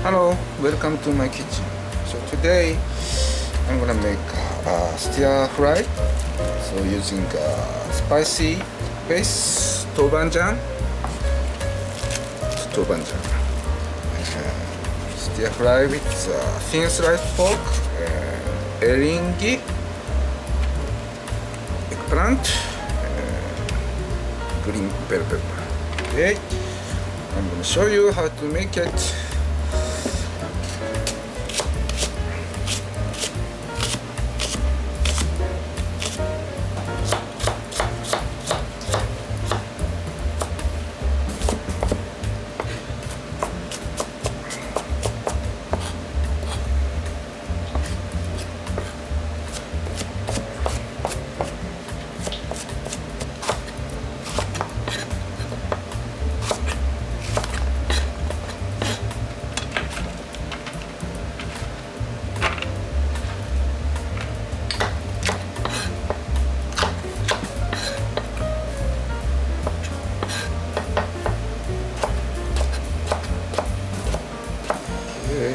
Hello, welcome to my kitchen. So today I'm gonna make stir fry. So using spicy base tobanjang, stir fry with thin sliced pork, elingi, eggplant, green bell pepper. Okay, I'm gonna show you how to make it.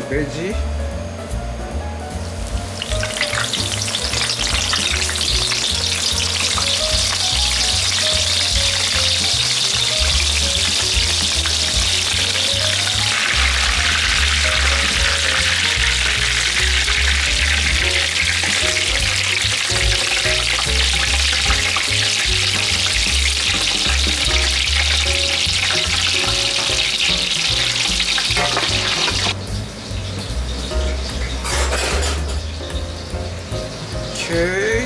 Veggie, okay,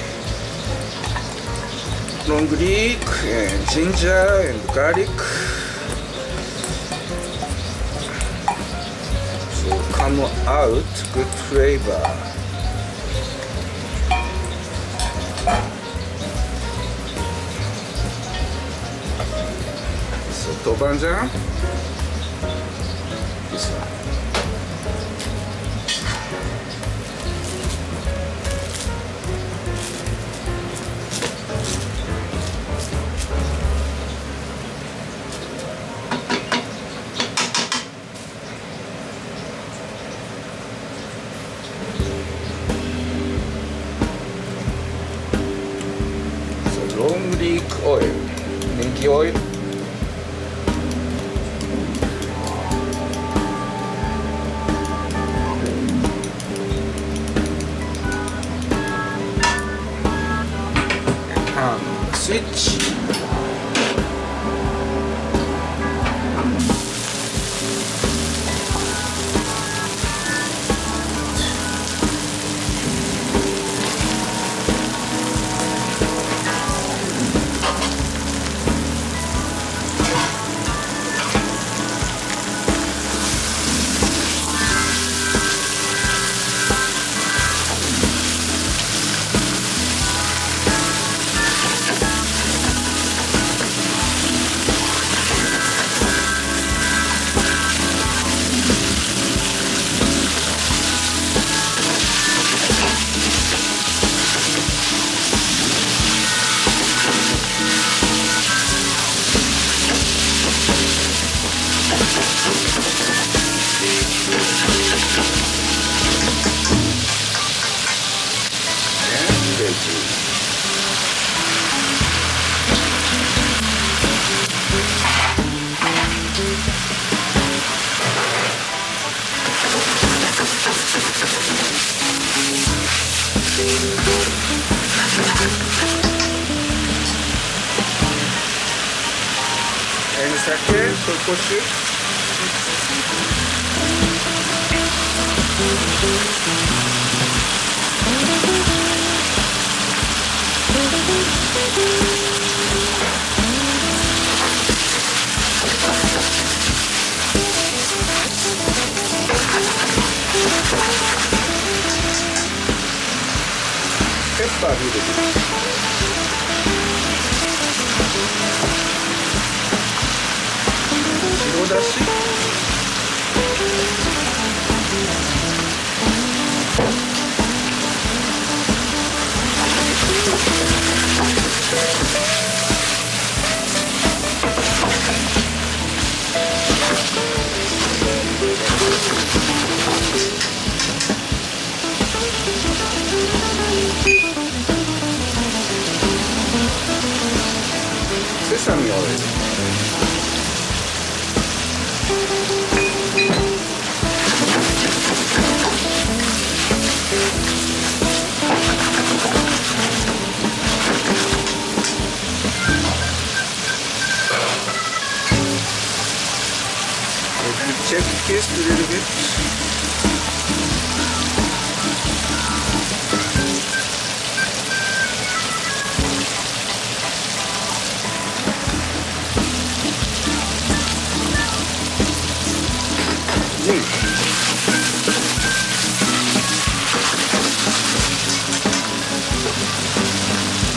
long leek and ginger and garlic. So come out good flavor. So tobanjang, this one. Long leek oil, linky oil. And switch. And sake, sokoshi. Pepper 入れて白だし、sesame oil. Check this a little bit.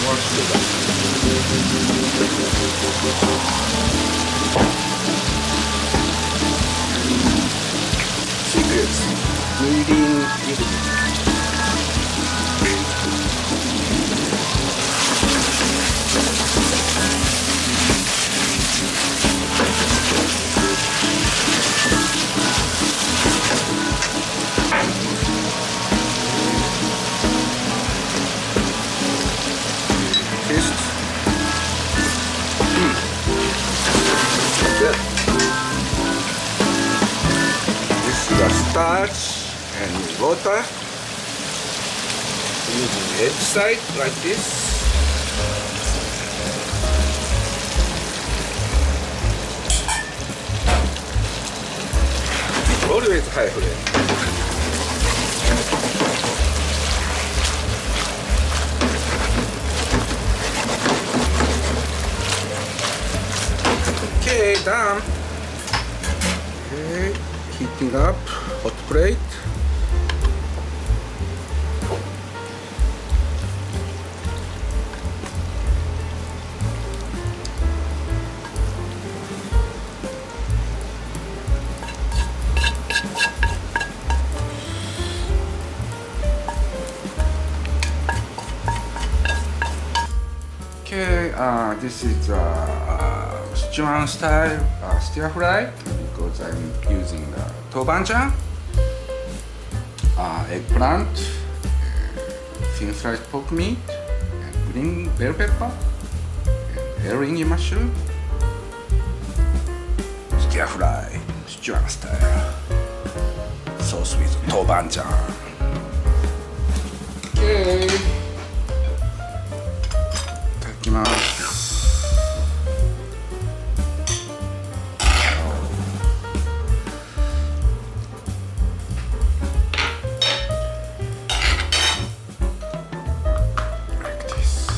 More sugar. Secrets. Kneading ingredient. Taste. Good. This is the starch and water. Using the edge side like this. Always high flame. Okay, done. Okay, heating up hot plate. Okay, this is Sichuan style stir fry because I'm using tobanjang, eggplant, thin sliced pork meat, and green bell pepper, and herring mushroom. Stir fry, Sichuan style. Sauce with tobanjang. Okay. いただきます。Like this.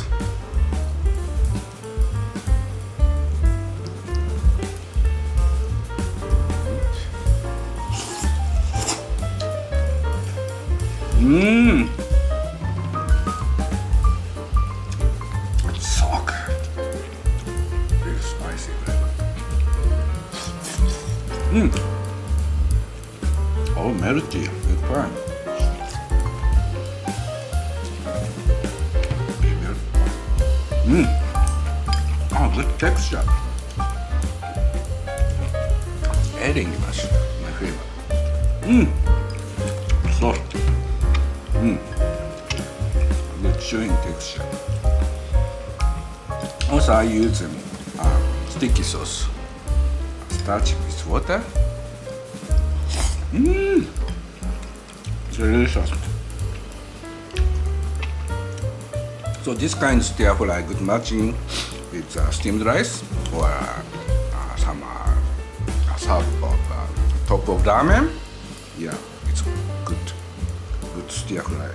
So good. Very spicy flavor. Oh, melty. Good fun. Oh, good texture. Adding much. My favorite. Soft. Good chewing texture. Also, I use sticky sauce. Starch with water. Delicious. So this kind of stir fry good matching with steamed rice or some salt of top of ramen. Yeah, it's good. Good stir fry.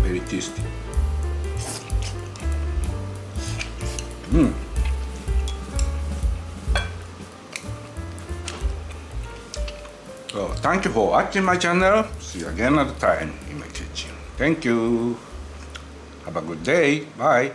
Very tasty. So thank you for watching my channel. See you again another time in my kitchen. Thank you. Have a good day. Bye.